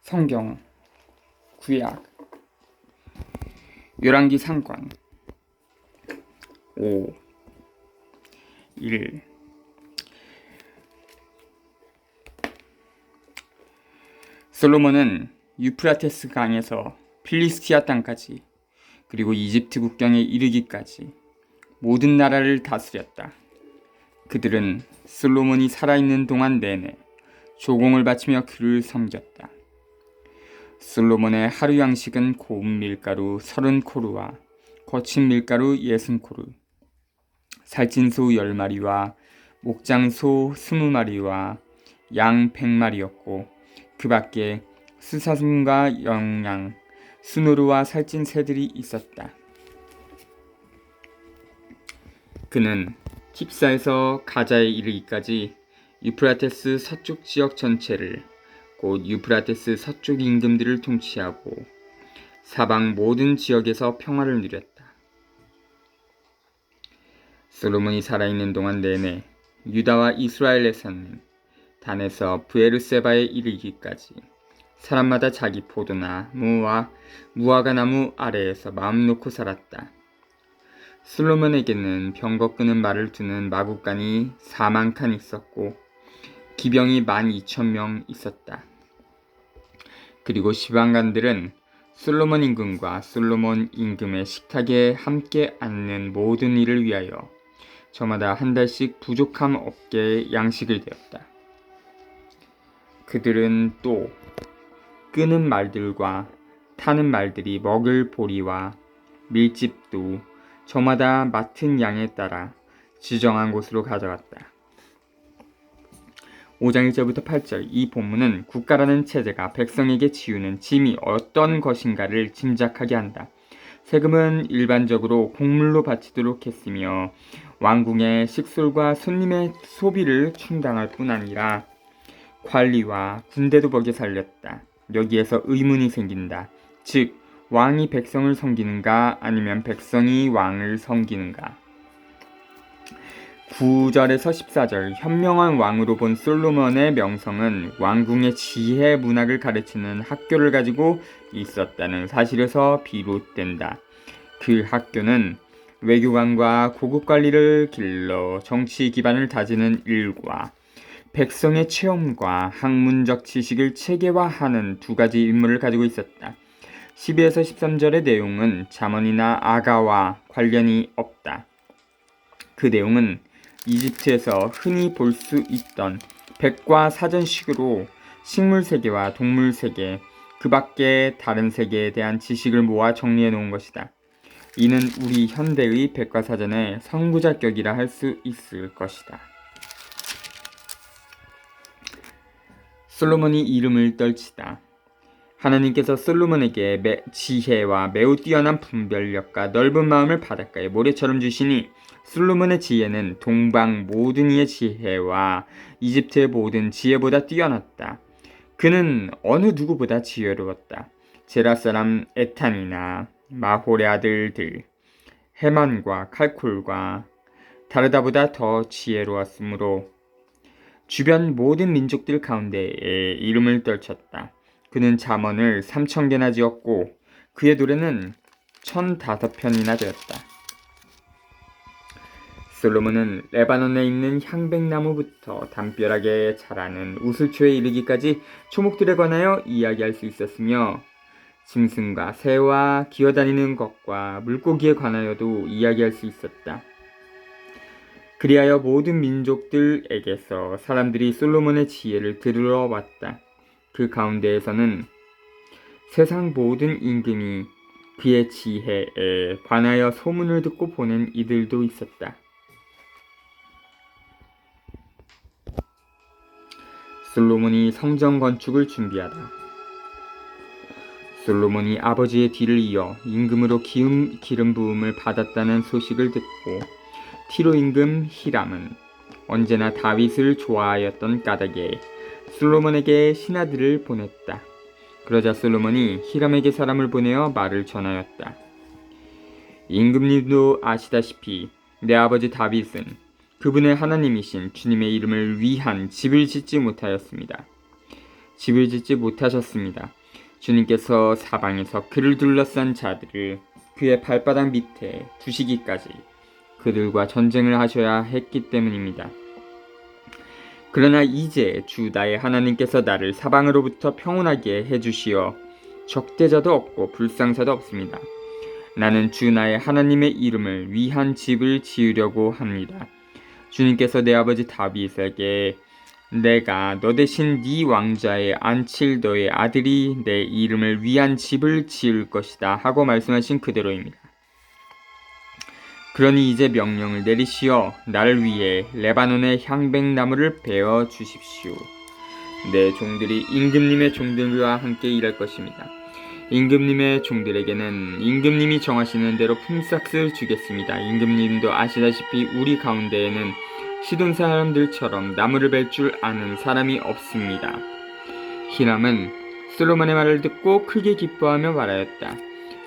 성경 구약 열왕기 상권 5 1 솔로몬은 유프라테스 강에서 필리스티아 땅까지 그리고 이집트 국경에 이르기까지 모든 나라를 다스렸다. 그들은 솔로몬이 살아있는 동안 내내 조공을 바치며 그를 섬겼다. 솔로몬의 하루 양식은 고운 밀가루 30코루와 거친 밀가루 60코루, 살찐 소 10마리와 목장소 20마리와 양 100마리였고 그 밖에 수사슴과 영양, 수노루와 살찐 새들이 있었다. 그는 팁사에서 가자에 이르기까지 유프라테스 서쪽 지역 전체를 곧 유프라테스 서쪽 임금들을 통치하고 사방 모든 지역에서 평화를 누렸다. 솔로몬이 살아있는 동안 내내 유다와 이스라엘에서는 단에서 브에르세바에 이르기까지 사람마다 자기 포도나 무와 무화과 나무 아래에서 마음 놓고 살았다. 솔로몬에게는 병거 끄는 말을 두는 마구간이 4만 칸 있었고 기병이 12,000명 있었다. 그리고 시방관들은 솔로몬 임금과 솔로몬 임금의 식탁에 함께 앉는 모든 일을 위하여 저마다 한 달씩 부족함 없게 양식을 되었다. 그들은 또 끄는 말들과 타는 말들이 먹을 보리와 밀집도 저마다 맡은 양에 따라 지정한 곳으로 가져갔다. 5장 1절부터 8절 이 본문은 국가라는 체제가 백성에게 지우는 짐이 어떤 것인가를 짐작하게 한다. 세금은 일반적으로 곡물로 바치도록 했으며 왕궁의 식솔과 손님의 소비를 충당할 뿐 아니라 관리와 군대도 먹여 살렸다. 여기에서 의문이 생긴다. 즉 왕이 백성을 섬기는가 아니면 백성이 왕을 섬기는가. 9절에서 14절 현명한 왕으로 본 솔로몬의 명성은 왕궁의 지혜 문학을 가르치는 학교를 가지고 있었다는 사실에서 비롯된다. 그 학교는 외교관과 고급관리를 길러 정치 기반을 다지는 일과 백성의 체험과 학문적 지식을 체계화하는 두 가지 임무를 가지고 있었다. 12에서 13절의 내용은 잠언이나 아가와 관련이 없다. 그 내용은 이집트에서 흔히 볼 수 있던 백과사전식으로 식물세계와 동물세계, 그 밖에 다른 세계에 대한 지식을 모아 정리해 놓은 것이다. 이는 우리 현대의 백과사전의 선구자격이라 할 수 있을 것이다. 솔로몬이 이름을 떨치다. 하나님께서 솔로몬에게 지혜와 매우 뛰어난 분별력과 넓은 마음을 바닷가의 모래처럼 주시니 솔로몬의 지혜는 동방 모든 이의 지혜와 이집트의 모든 지혜보다 뛰어났다. 그는 어느 누구보다 지혜로웠다. 제라 사람 에탄이나 마홀의 아들들 헤만과 칼콜과 다르다보다 더 지혜로웠으므로 주변 모든 민족들 가운데에 이름을 떨쳤다. 그는 잠언을 3,000개나 지었고 그의 노래는 1,005편이나 되었다. 솔로몬은 레바논에 있는 향백나무부터 담벼락에 자라는 우슬초에 이르기까지 초목들에 관하여 이야기할 수 있었으며 짐승과 새와 기어다니는 것과 물고기에 관하여도 이야기할 수 있었다. 그리하여 모든 민족들에게서 사람들이 솔로몬의 지혜를 들으러 왔다. 그 가운데에서는 세상 모든 임금이 그의 지혜에 관하여 소문을 듣고 보낸 이들도 있었다. 솔로몬이 성전 건축을 준비하다. 솔로몬이 아버지의 뒤를 이어 임금으로 기름 부음을 받았다는 소식을 듣고 티로 임금 히람은 언제나 다윗을 좋아하였던 까닭에 솔로몬에게 신하들을 보냈다. 그러자 솔로몬이 히람에게 사람을 보내어 말을 전하였다. 임금님도 아시다시피 내 아버지 다윗은 그분의 하나님이신 주님의 이름을 위한 집을 짓지 못하였습니다. 집을 짓지 못하셨습니다. 주님께서 사방에서 그를 둘러싼 자들을 그의 발바닥 밑에 두시기까지 그들과 전쟁을 하셔야 했기 때문입니다. 그러나 이제 주 나의 하나님께서 나를 사방으로부터 평온하게 해주시어 적대자도 없고 불상사도 없습니다. 나는 주 나의 하나님의 이름을 위한 집을 지으려고 합니다. 주님께서 내 아버지 다윗에게 내가 너 대신 네 왕좌에 앉힐 너의 아들이 내 이름을 위한 집을 지을 것이다 하고 말씀하신 그대로입니다. 그러니 이제 명령을 내리시어 나를 위해 레바논의 향백나무를 베어 주십시오. 내 종들이 임금님의 종들과 함께 일할 것입니다. 임금님의 종들에게는 임금님이 정하시는 대로 품삯을 주겠습니다. 임금님도 아시다시피 우리 가운데에는 시돈 사람들처럼 나무를 벨 줄 아는 사람이 없습니다. 히람은 솔로몬의 말을 듣고 크게 기뻐하며 말하였다.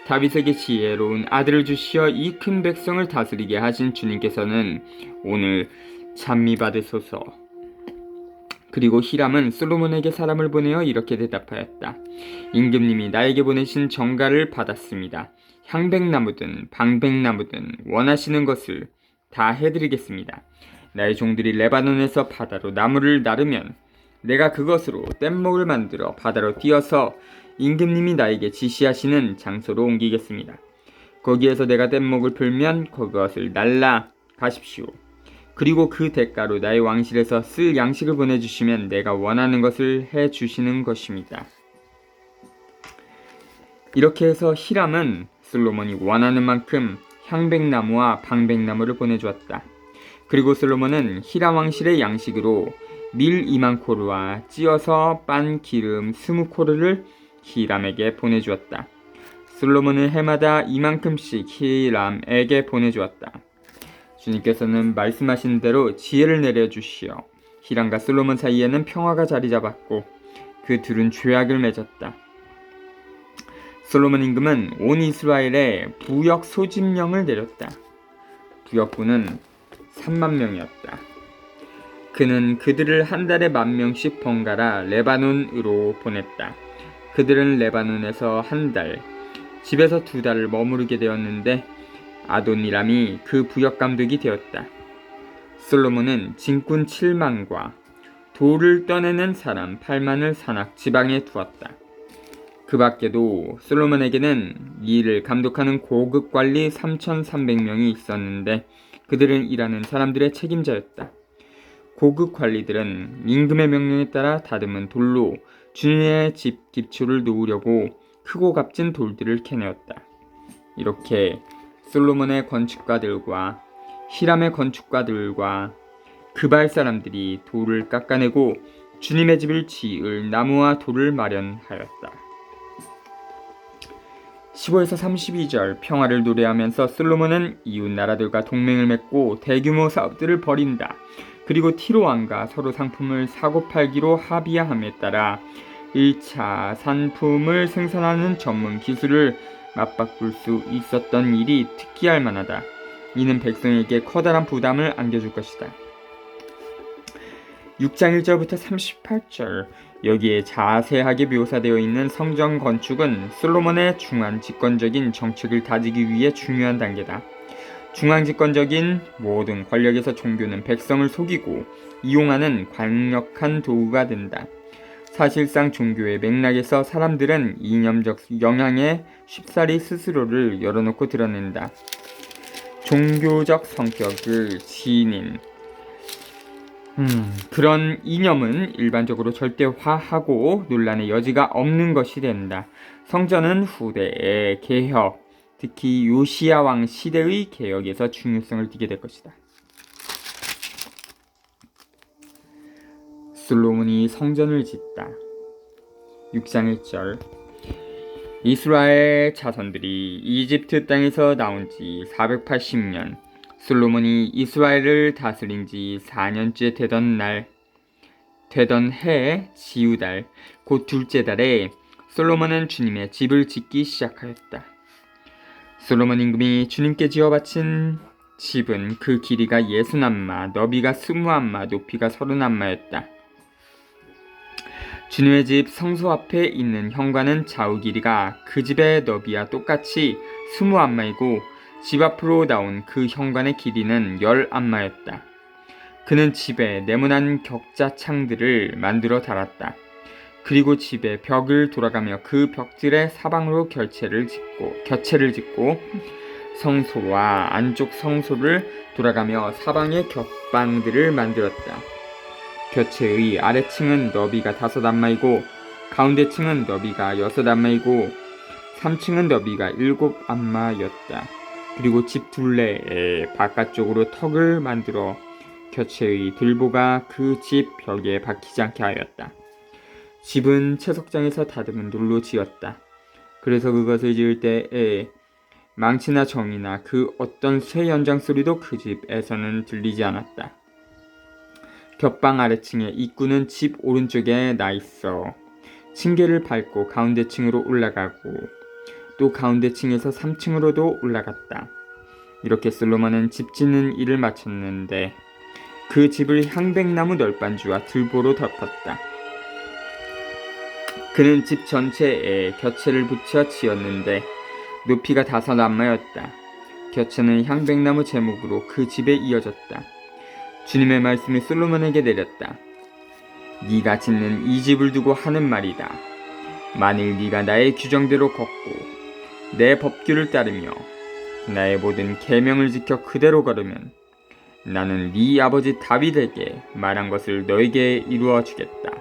다윗에게 지혜로운 아들을 주시어 이 큰 백성을 다스리게 하신 주님께서는 오늘 찬미 받으소서. 그리고 히람은 솔로몬에게 사람을 보내어 이렇게 대답하였다. 임금님이 나에게 보내신 정가를 받았습니다. 향백나무든 방백나무든 원하시는 것을 다 해드리겠습니다. 나의 종들이 레바논에서 바다로 나무를 나르면 내가 그것으로 뗏목을 만들어 바다로 띄어서 임금님이 나에게 지시하시는 장소로 옮기겠습니다. 거기에서 내가 뗏목을 풀면 그것을 날라 가십시오. 그리고 그 대가로 나의 왕실에서 쓸 양식을 보내주시면 내가 원하는 것을 해주시는 것입니다. 이렇게 해서 히람은 솔로몬이 원하는 만큼 향백나무와 방백나무를 보내주었다. 그리고 솔로몬은 히람 왕실의 양식으로 밀 2만 코르와 찧어서 빤 기름 20코르를 히람에게 보내주었다. 솔로몬은 해마다 이만큼씩 히람에게 보내주었다. 주님께서는 말씀하신 대로 지혜를 내려주시어 히람과 솔로몬 사이에는 평화가 자리 잡았고 그 둘은 죄악을 맺었다. 솔로몬 임금은 온 이스라엘에 부역 소집령을 내렸다. 부역군은 3만 명이었다. 그는 그들을 한 달에 10,000명씩 번갈아 레바논으로 보냈다. 그들은 레바논에서 한 달, 집에서 2달을 머무르게 되었는데 아도니람이 그 부역 감독이 되었다. 솔로몬은 진군 7만과 돌을 떠내는 사람 8만을 산악 지방에 두었다. 그 밖에도 솔로몬에게는 일을 감독하는 고급 관리 3,300명이 있었는데 그들은 일하는 사람들의 책임자였다. 고급 관리들은 임금의 명령에 따라 다듬은 돌로 주님의 집 기초를 놓으려고 크고 값진 돌들을 캐내었다. 이렇게 솔로몬의 건축가들과 히람의 건축가들과 그발 사람들이 돌을 깎아내고 주님의 집을 지을 나무와 돌을 마련하였다. 15에서 32절 평화를 노래하면서 솔로몬은 이웃 나라들과 동맹을 맺고 대규모 사업들을 벌인다. 그리고 티로 왕과 서로 상품을 사고 팔기로 합의함에 따라 1차 산품을 생산하는 전문 기술을 맞바꿀 수 있었던 일이 특기할 만하다. 이는 백성에게 커다란 부담을 안겨줄 것이다. 6장 1절부터 38절 여기에 자세하게 묘사되어 있는 성전 건축은 솔로몬의 중앙 집권적인 정책을 다지기 위해 중요한 단계다. 중앙 집권적인 모든 권력에서 종교는 백성을 속이고 이용하는 강력한 도구가 된다. 사실상 종교의 맥락에서 사람들은 이념적 영향에 쉽사리 스스로를 열어놓고 드러낸다. 종교적 성격을 지닌 그런 이념은 일반적으로 절대화하고 논란의 여지가 없는 것이 된다. 성전은 후대의 개혁, 특히 요시야 왕 시대의 개혁에서 중요성을 띠게 될 것이다. 솔로몬이 성전을 짓다. 6장 1절 이스라엘 자손들이 이집트 땅에서 나온 지 480년 솔로몬이 이스라엘을 다스린 지 4년째 되던 해 지우달 곧 둘째 달에 솔로몬은 주님의 집을 짓기 시작하였다. 솔로몬 임금이 주님께 지어 바친 집은 그 길이가 60안마, 너비가 20안마, 높이가 30안마였다. 주님의 집 성소 앞에 있는 현관은 좌우 길이가 그 집의 너비와 똑같이 20안마이고 집 앞으로 나온 그 현관의 길이는 10안마였다. 그는 집에 네모난 격자 창들을 만들어 달았다. 그리고 집의 벽을 돌아가며 그 벽들의 사방으로 겨체를 짓고 성소와 안쪽 성소를 돌아가며 사방에 겹방들을 만들었다. 겨체의 아래층은 너비가 5안마이고 가운데층은 너비가 6안마이고 3층은 너비가 7안마였다. 그리고 집 둘레의 바깥쪽으로 턱을 만들어 겨체의 들보가 그 집 벽에 박히지 않게 하였다. 집은 채석장에서 다듬은 돌로 지었다. 그래서 그것을 지을 때에 망치나 정이나 그 어떤 새 연장 소리도 그 집에서는 들리지 않았다. 겹방 아래층의 입구는 집 오른쪽에 나 있어 층계를 밟고 가운데층으로 올라가고 또 가운데층에서 3층으로도 올라갔다. 이렇게 솔로몬은 집 짓는 일을 마쳤는데 그 집을 향백나무 널빤지와 들보로 덮었다. 그는 집 전체에 겨체를 붙여 지었는데 높이가 5안마였다. 겨체는 향백나무 제목으로 그 집에 이어졌다. 주님의 말씀이 솔로몬에게 내렸다. 네가 짓는 이 집을 두고 하는 말이다. 만일 네가 나의 규정대로 걷고 내 법규를 따르며 나의 모든 계명을 지켜 그대로 걸으면 나는 네 아버지 다윗에게 말한 것을 너에게 이루어 주겠다.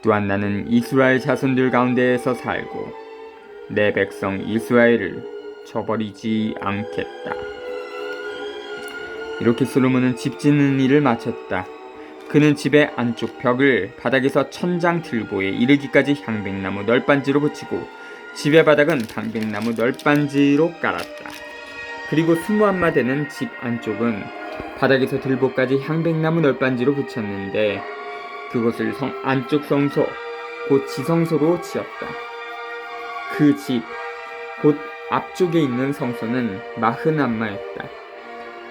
또한 나는 이스라엘 자손들 가운데에서 살고 내 백성 이스라엘을 저버리지 않겠다. 이렇게 솔로몬은 집 짓는 일을 마쳤다. 그는 집의 안쪽 벽을 바닥에서 천장 들보에 이르기까지 향백나무 널빤지로 붙이고 집의 바닥은 향백나무 널빤지로 깔았다. 그리고 20안마 되는 집 안쪽은 바닥에서 들보까지 향백나무 널빤지로 붙였는데 그것을 안쪽 성소 곧 지성소로 지었다. 그 집 곧 앞쪽에 있는 성소는 40안마였다.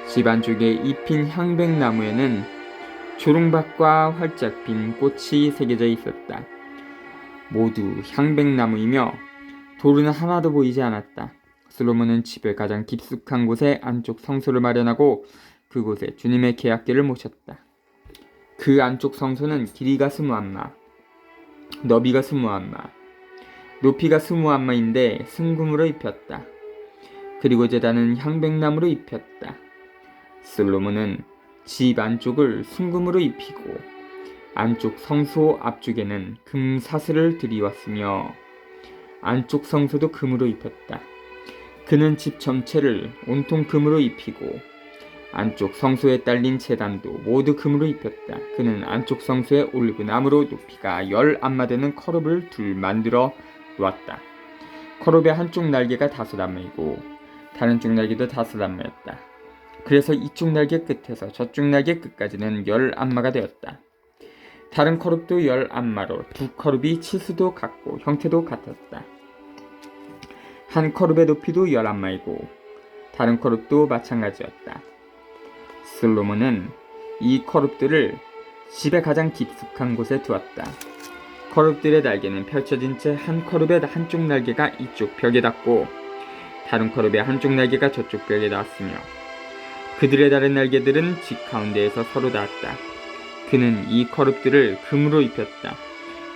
집 안쪽에 잎인 향백나무에는 조롱밭과 활짝 핀 꽃이 새겨져 있었다. 모두 향백나무이며 돌은 하나도 보이지 않았다. 솔로몬은 집의 가장 깊숙한 곳에 안쪽 성소를 마련하고 그곳에 주님의 계약궤를 모셨다. 그 안쪽 성소는 길이가 20안마, 너비가 20안마, 높이가 20안마인데 순금으로 입혔다. 그리고 제단은 향백나무로 입혔다. 솔로몬은 집 안쪽을 순금으로 입히고 안쪽 성소 앞쪽에는 금 사슬을 들이왔으며 안쪽 성소도 금으로 입혔다. 그는 집 전체를 온통 금으로 입히고 안쪽 성소에 딸린 제단도 모두 금으로 입혔다. 그는 안쪽 성소에 올리브나무로 높이가 10안마 되는 커룹을 둘 만들어 놓았다. 커룹의 한쪽 날개가 5안마이고 다른 쪽 날개도 5안마였다. 그래서 이쪽 날개 끝에서 저쪽 날개 끝까지는 10안마가 되었다. 다른 커룹도 10안마로 두 커룹이 치수도 같고 형태도 같았다. 한 커룹의 높이도 10안마이고 다른 커룹도 마찬가지였다. 솔로몬은 이 커룹들을 집의 가장 깊숙한 곳에 두었다. 커룹들의 날개는 펼쳐진 채 한 커룹의 한쪽 날개가 이쪽 벽에 닿고 다른 커룹의 한쪽 날개가 저쪽 벽에 닿았으며 그들의 다른 날개들은 집 가운데에서 서로 닿았다. 그는 이 커룹들을 금으로 입혔다.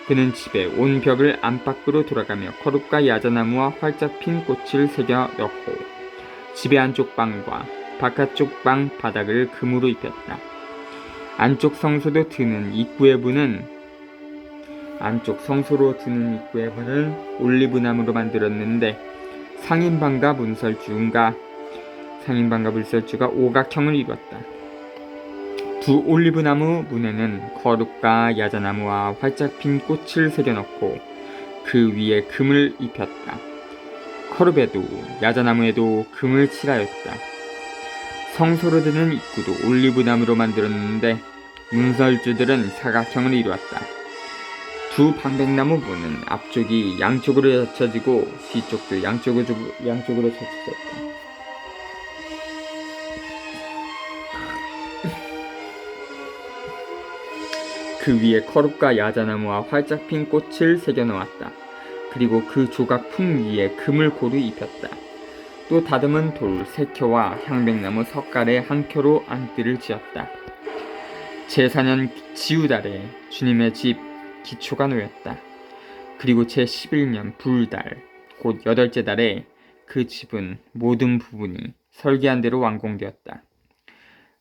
그는 집의 온 벽을 안팎으로 돌아가며 커룹과 야자나무와 활짝 핀 꽃을 새겨 넣고 집의 안쪽 방과 바깥쪽 방 바닥을 금으로 입혔다. 안쪽 성소로 드는 입구의 문은 올리브나무로 만들었는데 상인방과 문설주가 오각형을 이루었다. 두 올리브나무 문에는 거룩과 야자나무와 활짝 핀 꽃을 새겨넣고 그 위에 금을 입혔다. 커룹에도 야자나무에도 금을 칠하였다. 성소로 드는 입구도 올리브나무로 만들었는데 문설주들은 사각형을 이루었다. 두 방백나무 문은 앞쪽이 양쪽으로 젖혀지고 뒤쪽도 양쪽으로 젖혀졌다. 그 위에 거룩과 야자나무와 활짝 핀 꽃을 새겨 놓았다. 그리고 그 조각 품 위에 금을 고루 입혔다. 또 다듬은 돌 3켜와 향백나무 석가래 1켜로 안뜰을 지었다. 제4년 지우달에 주님의 집 기초가 놓였다. 그리고 제11년 불달 곧 8째 달에 그 집은 모든 부분이 설계한 대로 완공되었다.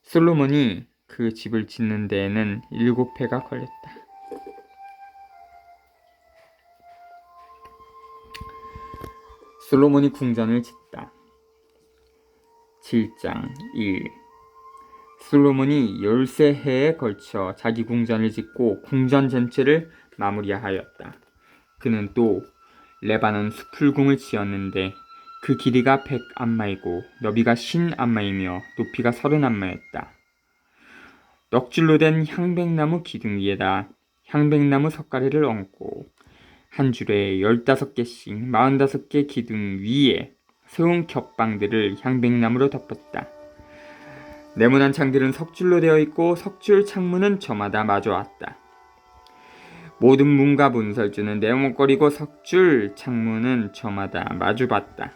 솔로몬이 그 집을 짓는 데에는 7해가 걸렸다. 솔로몬이 궁전을 짓다. 7장 1. 솔로몬이 13해에 걸쳐 자기 궁전을 짓고 궁전 전체를 마무리하였다. 그는 또 레바논 수풀궁을 지었는데 그 길이가 100암마이고 너비가 50암마이며 높이가 30암마였다. 넋줄로 된 향백나무 기둥 위에다 향백나무 석가래를 얹고 한 줄에 15개씩 45개 기둥 위에 세운 겹방들을 향백나무로 덮었다. 네모난 창들은 석줄로 되어 있고 석줄 창문은 저마다 마주왔다. 모든 문과 문설주는 네모거리고 석줄 창문은 저마다 마주봤다.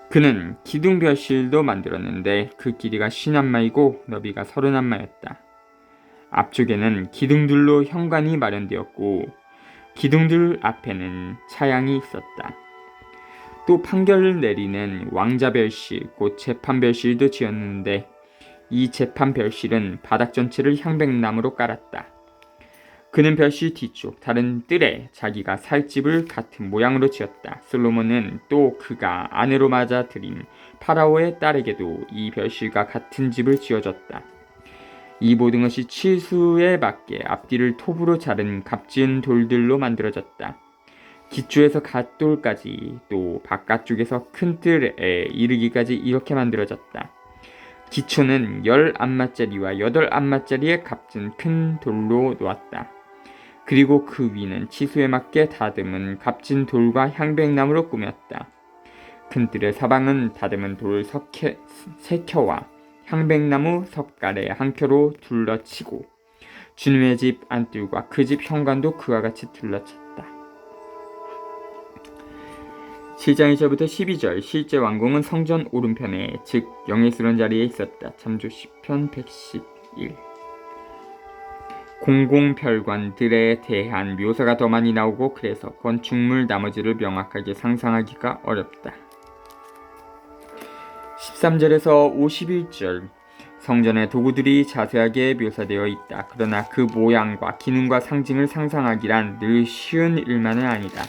그는 기둥 벼실도 만들었는데 그 길이가 50암마이고 너비가 30암마였다. 앞쪽에는 기둥들로 현관이 마련되었고 기둥들 앞에는 차양이 있었다. 또 판결을 내리는 왕자별실 곧 재판별실도 지었는데 이 재판별실은 바닥 전체를 향백나무로 깔았다. 그는 별실 뒤쪽 다른 뜰에 자기가 살 집을 같은 모양으로 지었다. 솔로몬은 또 그가 아내로 맞아 들인 파라오의 딸에게도 이 별실과 같은 집을 지어줬다. 이 모든 것이 치수에 맞게 앞뒤를 톱으로 자른 값진 돌들로 만들어졌다. 기초에서 갓돌까지 또 바깥쪽에서 큰 뜰에 이르기까지 이렇게 만들어졌다. 기초는 10암마짜리와 8암마짜리의 값진 큰 돌로 놓았다. 그리고 그 위는 치수에 맞게 다듬은 값진 돌과 향백나무로 꾸몄다. 큰 뜰의 사방은 다듬은 돌 3켜와 향백나무 석가래 1켜로 둘러치고 주님의 집 안뜰과 그 집 현관도 그와 같이 둘러쳤다. 7장 1절부터 12절. 실제 왕궁은 성전 오른편에 즉 영예스러운 자리에 있었다. 참조 시편 111. 공공별관들에 대한 묘사가 더 많이 나오고 그래서 건축물 나머지를 명확하게 상상하기가 어렵다. 13절에서 51절. 성전의 도구들이 자세하게 묘사되어 있다. 그러나 그 모양과 기능과 상징을 상상하기란 늘 쉬운 일만은 아니다.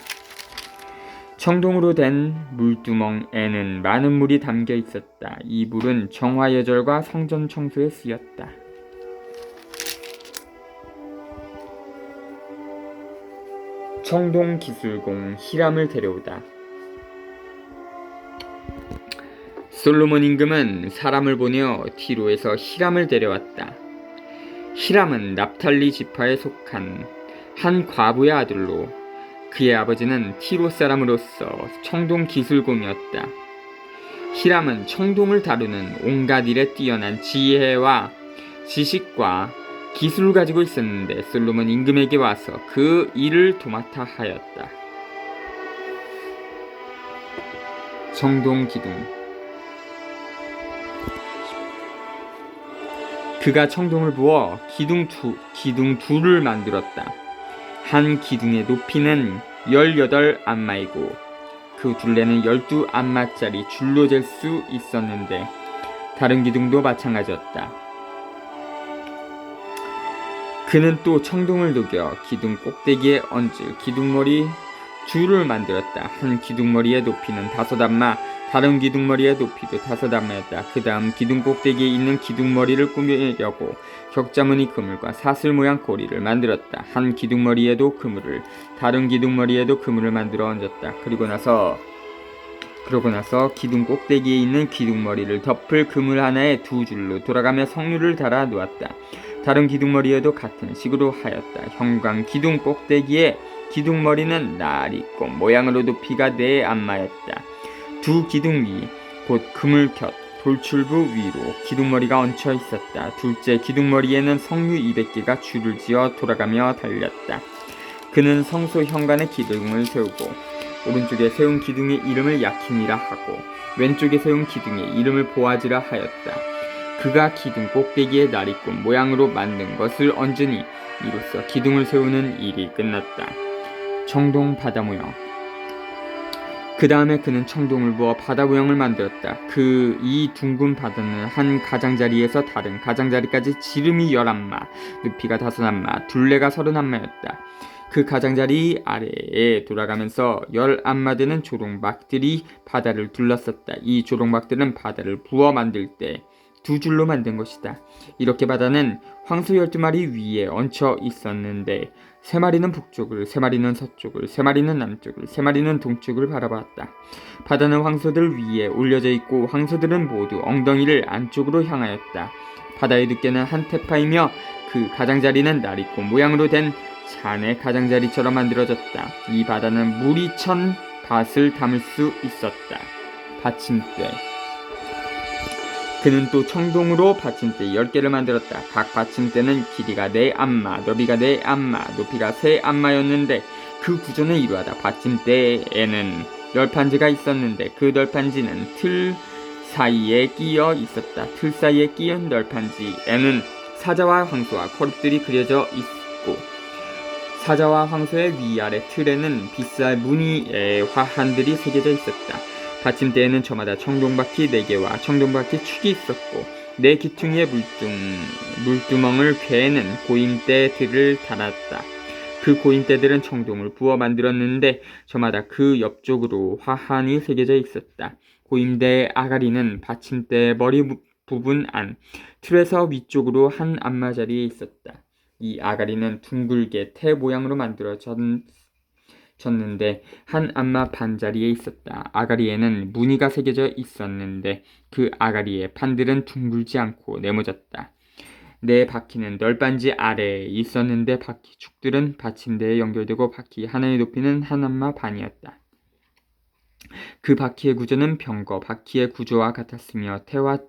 청동으로 된 물두멍에는 많은 물이 담겨 있었다. 이 물은 정화예절과 성전 청소에 쓰였다. 청동기술공 히람을 데려오다. 솔로몬 임금은 사람을 보내어 티로에서 히람을 데려왔다. 히람은 납탈리 지파에 속한 한 과부의 아들로 그의 아버지는 티로 사람으로서 청동기술공이었다. 히람은 청동을 다루는 온갖 일에 뛰어난 지혜와 지식과 기술을 가지고 있었는데 솔로몬 임금에게 와서 그 일을 도맡아 하였다. 청동기둥. 그가 청동을 부어 기둥 둘을 만들었다. 한 기둥의 높이는 18암마이고 그 둘레는 12암마짜리 줄로 잴 수 있었는데 다른 기둥도 마찬가지였다. 그는 또 청동을 녹여 기둥 꼭대기에 얹을 기둥머리 줄을 만들었다. 한 기둥머리의 높이는 5암마, 다른 기둥머리의 높이도 5암마였다. 그 다음 기둥 꼭대기에 있는 기둥머리를 꾸미려고 격자무늬 그물과 사슬 모양 고리를 만들었다. 한 기둥머리에도 그물을, 다른 기둥머리에도 그물을 만들어 얹었다. 그러고 나서 기둥 꼭대기에 있는 기둥머리를 덮을 그물 하나에 2줄로 돌아가며 석류를 달아 놓았다. 다른 기둥머리에도 같은 식으로 하였다. 현관 기둥 꼭대기에 기둥머리는 날이꽃 모양으로 높이가 4암마였다. 두 기둥 위 곧 그물 곁 돌출부 위로 기둥머리가 얹혀 있었다. 둘째 기둥머리에는 성류 200개가 줄을 지어 돌아가며 달렸다. 그는 성소 현관에 기둥을 세우고 오른쪽에 세운 기둥의 이름을 야킨이라 하고 왼쪽에 세운 기둥의 이름을 보아즈라 하였다. 그가 기둥 꼭대기에 나리꽃 모양으로 만든 것을 얹으니 이로써 기둥을 세우는 일이 끝났다. 청동 바다 모형. 그 다음에 그는 청동을 부어 바다 모형을 만들었다. 이 둥근 바다는 한 가장자리에서 다른 가장자리까지 지름이 11마, 높이가 5안마, 둘레가 30안마였다. 그 가장자리 아래에 돌아가면서 11안마 되는 조롱박들이 바다를 둘러쌌다. 이 조롱박들은 바다를 부어 만들 때 2줄로 만든 것이다. 이렇게 바다는 황소 12마리 위에 얹혀 있었는데 3마리는 북쪽을, 3마리는 서쪽을, 3마리는 남쪽을, 3마리는 동쪽을 바라봤다. 바다는 황소들 위에 올려져 있고 황소들은 모두 엉덩이를 안쪽으로 향하였다. 바다의 두께는 한 태파이며 그 가장자리는 나리꽃 모양으로 된 잔의 가장자리처럼 만들어졌다. 이 바다는 물이 1000밭을 담을 수 있었다. 받침대. 그는 또 청동으로 받침대 10개를 만들었다. 각 받침대는 길이가 4안마, 너비가 4안마, 높이가 3안마였는데 그 구조는 이러하다. 받침대에는 널판지가 있었는데 그 널판지는 틀 사이에 끼어 있었다. 틀 사이에 끼인 널판지에는 사자와 황소와 거룩들이 그려져 있고 사자와 황소의 위아래 틀에는 빛살 무늬의 화환들이 새겨져 있었다. 받침대에는 저마다 청동바퀴 4개와 청동바퀴 축이 있었고 4기퉁이의 물두멍을 괴는 고임대들을 달았다. 그 고임대들은 청동을 부어 만들었는데 저마다 그 옆쪽으로 화환이 새겨져 있었다. 고임대의 아가리는 받침대의 머리 부분 안 틀에서 위쪽으로 한 안마자리에 있었다. 이 아가리는 둥글게 태 모양으로 만들어졌는데 한 안마 반자리에 있었다. 아가리에는 무늬가 새겨져 있었는데 그 아가리의 판들은 둥글지 않고 네모졌다. 4바퀴는 널빤지 아래에 있었는데 바퀴 축들은 받침대에 연결되고 바퀴 하나의 높이는 한 안마 반이었다. 그 바퀴의 구조는 병거 바퀴의 구조와 같았으며 태와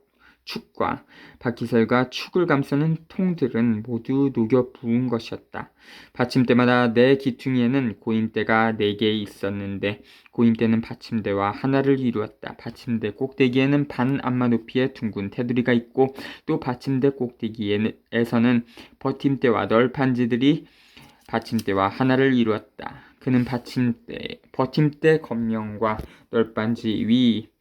축과 바퀴살과 축을 감싸는 통들은 모두 녹여 부은 것이었다. 받침대마다 4기퉁이에는 고임대가 4개 있었는데 고임대는 받침대와 하나를 이루었다. 받침대 꼭대기에는 반 안마 높이의 둥근 테두리가 있고 또 받침대 꼭대기에서는 버팀대와 널판지들이 받침대와 하나를 이루었다. 그는 버팀대 겉면과 널빤지 위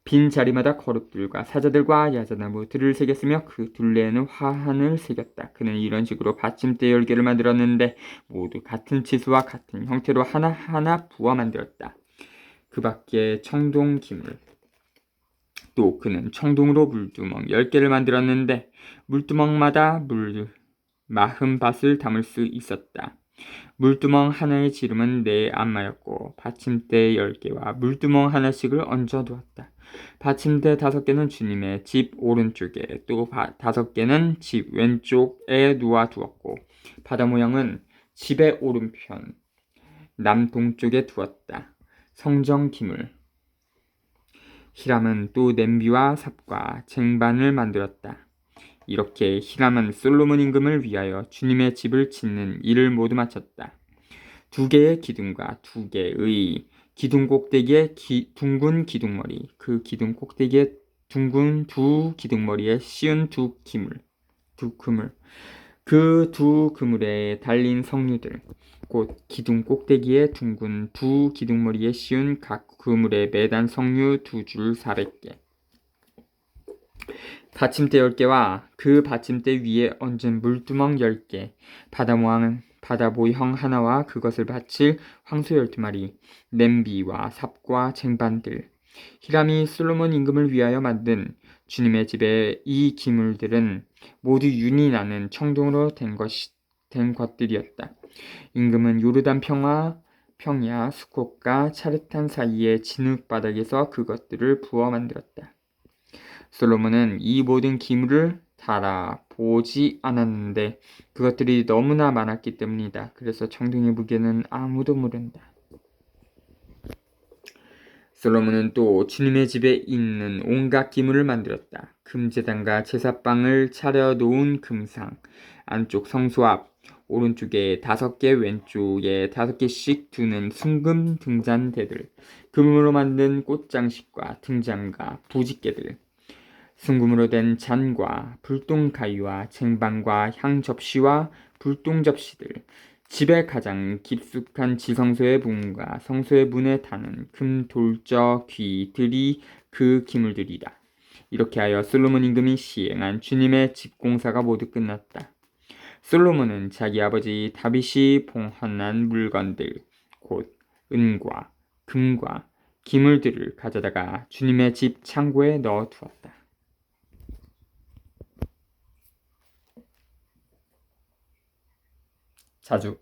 빈 자리마다 거룩들과 사자들과 야자나무들을 새겼으며 그 둘레에는 화환을 새겼다. 그는 이런 식으로 받침대 10개를 만들었는데 모두 같은 치수와 같은 형태로 하나하나 부어 만들었다. 그 밖에 청동 기물. 또 그는 청동으로 물두멍 10개를 만들었는데 물두멍마다 물 40밭을 담을 수 있었다. 물두멍 하나의 지름은 4안마였고 받침대 10개와 물두멍 하나씩을 얹어 두었다. 받침대 5개는 주님의 집 오른쪽에 또 5개는 집 왼쪽에 놓아 두었고 바다 모양은 집의 오른편 남동쪽에 두었다. 성정 기물. 히람은 또 냄비와 삽과 쟁반을 만들었다. 이렇게 히람은 솔로몬 임금을 위하여 주님의 집을 짓는 일을 모두 마쳤다. 2개의 기둥과 2개의 기둥 꼭대기에 둥근 기둥머리, 그 기둥 꼭대기에 둥근 2기둥머리에 씌운 2그물, 그 2그물에 달린 성류들, 곧 기둥 꼭대기에 둥근 2기둥머리에 씌운 각 그물에 매단 성류 2줄 400개. 받침대 10개와 그 받침대 위에 얹은 물두멍 10개, 바다 모형 하나와 그것을 받칠 황소 12마리, 냄비와 삽과 쟁반들. 히람이 솔로몬 임금을 위하여 만든 주님의 집의 이 기물들은 모두 윤이 나는 청동으로 된 것들이었다. 임금은 요르단 평야 수콧과 차르탄 사이의 진흙 바닥에서 그것들을 부어 만들었다. 솔로몬은 이 모든 기물을 달아보지 않았는데 그것들이 너무나 많았기 때문이다. 그래서 청동의 무게는 아무도 모른다. 솔로몬은 또 주님의 집에 있는 온갖 기물을 만들었다. 금제단과 제사빵을 차려 놓은 금상, 안쪽 성소 앞 오른쪽에 5개, 왼쪽에 5개씩 두는 순금 등잔대들, 금으로 만든 꽃장식과 등잔과 부집개들, 순금으로 된 잔과 불똥 가위와 쟁반과 향 접시와 불똥 접시들, 집의 가장 깊숙한 지성소의 문과 성소의 문에 다는 금 돌저 귀들이 그 기물들이다. 이렇게 하여 솔로몬 임금이 시행한 주님의 집 공사가 모두 끝났다. 솔로몬은 자기 아버지 다윗이 봉헌한 물건들, 곧 은과 금과 기물들을 가져다가 주님의 집 창고에 넣어 두었다. 자주